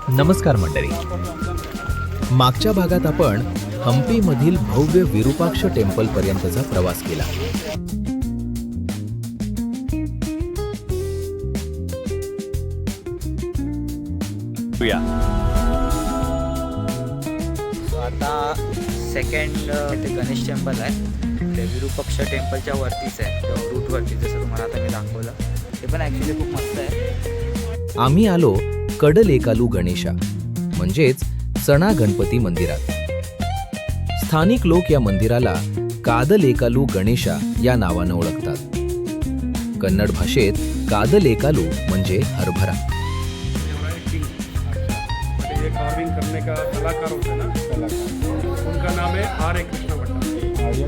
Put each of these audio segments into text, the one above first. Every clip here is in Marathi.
नमस्कार मंडळी. मागच्या भागात आपण हम्पीमधील भव्य विरूपाक्ष टेम्पल पर्यंतचा प्रवास केला. आता सेकंड ते गणेश टेम्पल आहे. ते विरूपाक्ष टेम्पलच्या वरतीच आहे, रूटवरती, जसं तुम्हाला आता मी दाखवलं. ते पण ॲक्च्युली खूप मस्त आहे. आम्ही आलो कडलेकालू गणेशा म्हणजेच सणा गणपती मंदिरात. स्थानिक लोक या मंदिराला कादलेकालू गणेशा या नावानं ओळखतात. कन्नड भाषेत कादलेकालू म्हणजे हरभरा. ये कार्विंग करने का कलाकार होता है ना, कलाकार, उनका नाम है आर्य कृष्णा भट्टा. आर्य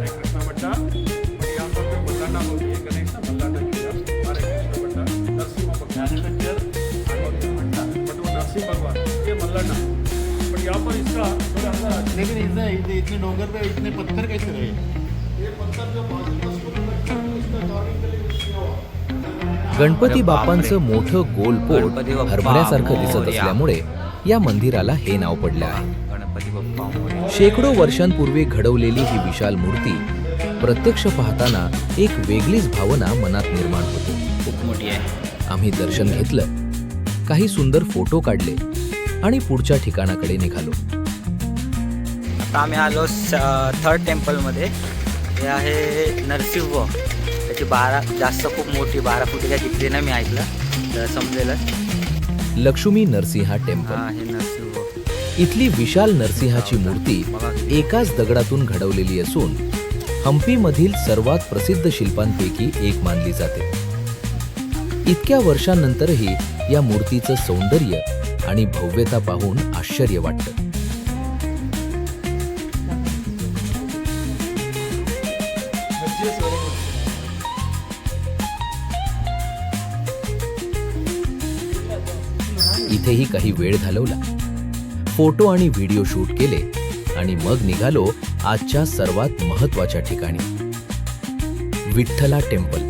कृष्णा भट्टा. और यहाँ पर जो मल्लाना होती है गणेश ना, मल्लाना किया आर्य कृष्णा भट्टा. नरसिंह भगवान बट वो नरसिंह भगवान ये मल्लाना. बट यहाँ पर इसका थोड़ा अंदर, लेकिन इतने डोंगर पे इतने पत्थर कैसे रहे? ये पत्थर जो इसका कार्विंग के लिए यूज किया हुआ. गणपती बाप्पांचं मोठं गोल पोट गणपती बाप्पा हरभऱ्यासारखं दिसत मोरया. असल्यामुळे या मंदिराला हे नाव पडले आहे. गणपती बाप्पा मोरया. शेकडो वर्षांपूर्वी घडवलेली ही विशाल मूर्ती प्रत्यक्ष पाहताना एक वेगळीच भावना मनात निर्माण होते. खूप मोठी आहे. आम्ही दर्शन घेतलं, काही सुंदर फोटो काढले आणि पुढच्या ठिकाणाकडे निघालो. आता आम्ही आलो थर्ड टेम्पलमध्ये. हे आहे नरसिंह. त्याची 12 जास्त खूप मोठी 12 फुटीच्या किती ना, मी ऐकलं तर समजेलच. लक्ष्मी नरसिंहा हा, टेम्पल. हे नरसिंह. इथली विशाल नरसिंहाची मूर्ती एकाच दगडातून घडवलेली असून हम्पीमधील सर्वात प्रसिद्ध शिल्पांपैकी एक मानली जाते. इतक्या वर्षांनंतरही या मूर्तीचं सौंदर्य आणि भव्यता पाहून आश्चर्य वाटतं. इथेही काही वेळ घालवला, फोटो आणि व्हिडिओ शूट केले आणि मग निघालो आजच्या सर्वात महत्त्वाच्या ठिकाणी, विठ्ठला टेम्पल.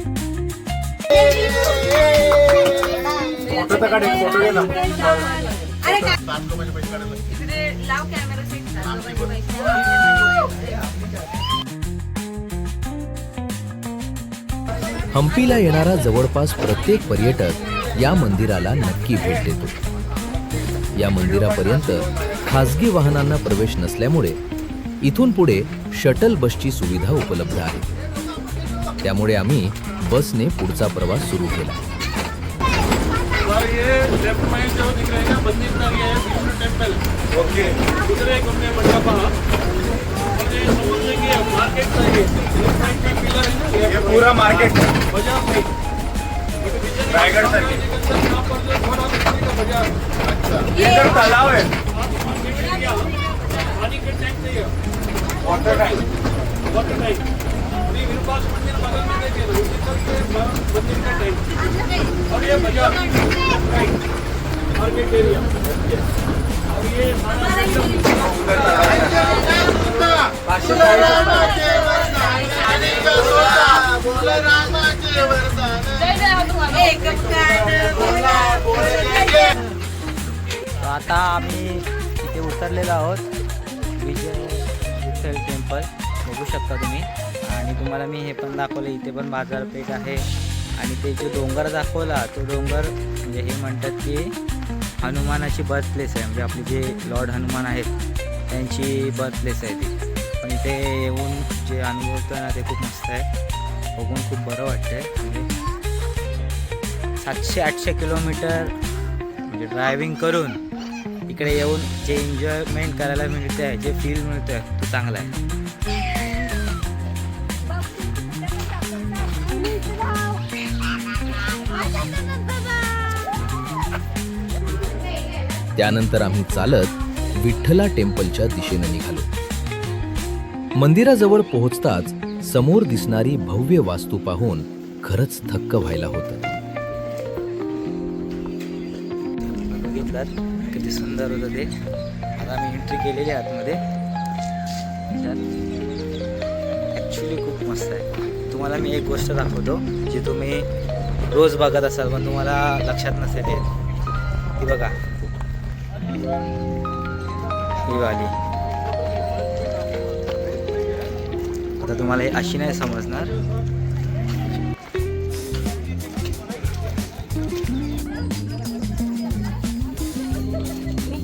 हम्पीला येणारा जवळपास प्रत्येक पर्यटक या मंदिराला नक्की भेट देतो. या मंदिरापर्यंत खासगी वाहनांना प्रवेश नसल्यामुळे इथून पुढे शटल बसची सुविधा उपलब्ध आहे. त्यामुळे आम्ही बसने पुढचा प्रवास सुरू केला. और ये लेफ्ट में जो दिख रहा है ना मंदिर का, ये है विष्णु टेम्पल. ओके. दूसरे घूमने मंडप. और ये समझ लीजिए मार्केट का ये लेफ्ट साइड में पिलर है ना, ये पूरा मार्केट बाजार साइड रायगढ़ साइड. यहाँ पर जो थोड़ा बिजली का बाजार. अच्छा. इधर तालाब है. पानी के टैंक नहीं है. Water tank. Water tank. ये विरूपाक्ष मंदिर बगल में देखिए ना, उसी तरफ से मंदिर का टैंक. और ये बाजार मार्केट एरिया. और ये आता आम्ही इथे उतरलेलो आहोत. विठ्ठल टेम्पल बघू शकता तुम्ही. आणि तुम्हाला मी हे पण दाखवलं, इथे पण बाजारपेठ आहे. आणि ते जो डोंगर दाखवला, तो डोंगर म्हणजे हे म्हणतात की हनुमानाची बर्थ प्लेस आहे. म्हणजे आपले जे लॉर्ड हनुमान आहेत त्यांची बर्थ प्लेस आहे ती. पण इथे येऊन जे अनुभवतो ना, ते खूप मस्त आहे. बघून खूप बरं वाटतं आहे. म्हणजे 700-800 किलोमीटर म्हणजे ड्रायव्हिंग करून इकडे येऊन जे एन्जॉयमेंट करायला मिळतं आहे, जे फील मिळतं आहे, तो चांगला आहे. त्यानंतर आम्ही चालत विठ्ठला टेम्पलच्या दिशेने निघालो. मंदिराजवळ पोहोचताच समोर दिसणारी भव्य वास्तू पाहून खरंच थक्क व्हायला होतं. बघितलं किती सुंदर होतं ते. आता आम्ही एंट्री केलेली आहे आतमध्ये. ॲक्च्युली खूप मस्त आहे. तुम्हाला मी एक गोष्ट दाखवतो जी तुम्ही रोज बघत असाल पण तुम्हाला लक्षात नसेल येत. ती बघा, ही वाली. आता तुम्हाला हे अशी नाही समजणार.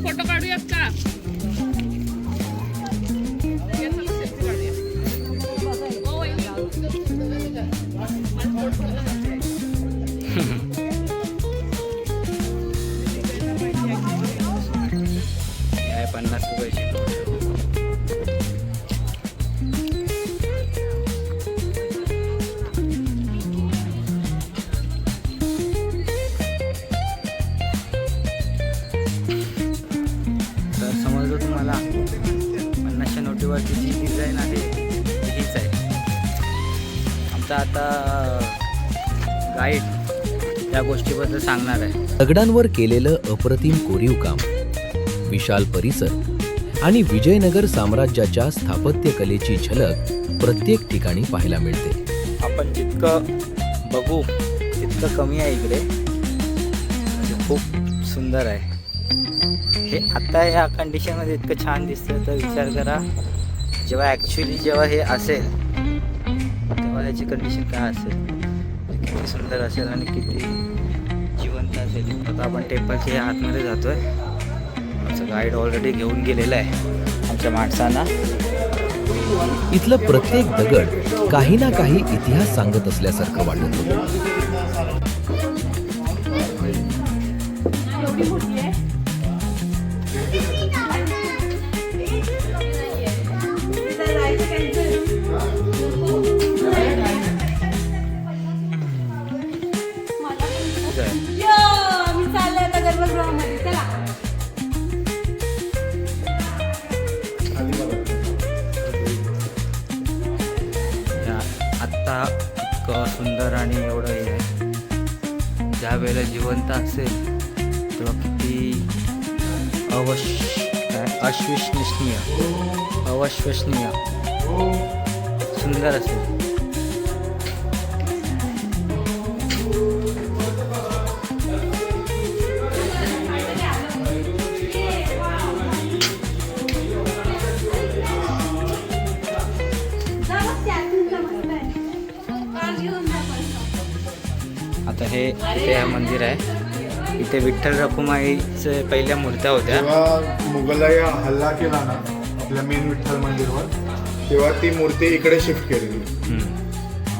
फोटो काढूयात का? काय 50 रुपयाची नोट. तर समजलं तुम्हाला 50च्या नोटीवरती जी डिझाईन आहे ती हीच आहे. आमचा आता गाईड या गोष्टीबद्दल सांगणार आहे. दगडांवर केलेलं अप्रतिम कोरीव काम, विशाल परिसर आणि विजयनगर साम्राज्याच्या स्थापत्यकलेची झलक प्रत्येक ठिकाणी पाहायला मिळते. आपण जितकं बघू तितकं कमी आहे इकडे. म्हणजे खूप सुंदर आहे हे. आता या कंडिशनमध्ये इतकं छान दिसतं तर विचार करा जेव्हा ॲक्च्युली जेव्हा हे असेल तेव्हा ह्याची कंडिशन काय असेल, किती सुंदर असेल आणि किती जिवंत असेल. आता आपण टेम्पलच्या आतमध्ये जातोय. आमचं गाईड ऑलरेडी घेऊन गेलेलं आहे आमच्या माणसांना. इथलं प्रत्येक दगड काही ना काही इतिहास सांगत असल्यासारखं वाटत होतं. आत्ता इतकं सुंदर आणि एवढं हे आहे. ज्या वेळेला जिवंत असेल तेव्हा किती अविश्वसनीय सुंदर असेल. आता हे इथे मंदिर आहे. इथे विठ्ठल रखुमाईचे पहिल्या मूर्त्या होत्या. जेव्हा मुघलाई हल्ला केला ना आपल्या मेन विठ्ठल मंदिरवर, तेव्हा ती मूर्ती इकडे शिफ्ट केलेली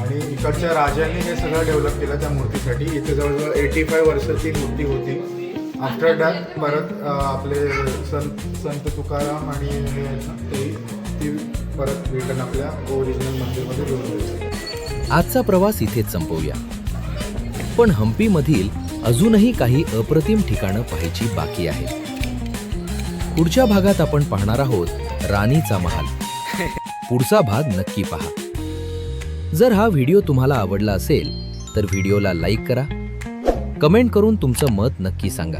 आणि इकडच्या राजांनी हे सगळं डेव्हलप केलं त्या मूर्तीसाठी. इथे जवळजवळ 85 वर्षाची मूर्ती होती. आफ्टर दॅट परत आपले संत तुकाराम आणि हे आहेत ना ती परत रिटर्न आपल्या ओरिजिनल मंदिरमध्ये घेऊन गेली. आजचा प्रवास इथेच संपवूया. पण हम्पीमधील अजूनही काही अप्रतिम ठिकाणं पाहायची बाकी आहेत. पुढच्या भागात आपण पाहणार आहोत राणीचा महाल. पुढचा भाग नक्की पहा. जर हा व्हिडिओ तुम्हाला आवडला असेल तर व्हिडिओला लाईक करा, कमेंट करून तुमचं मत नक्की सांगा.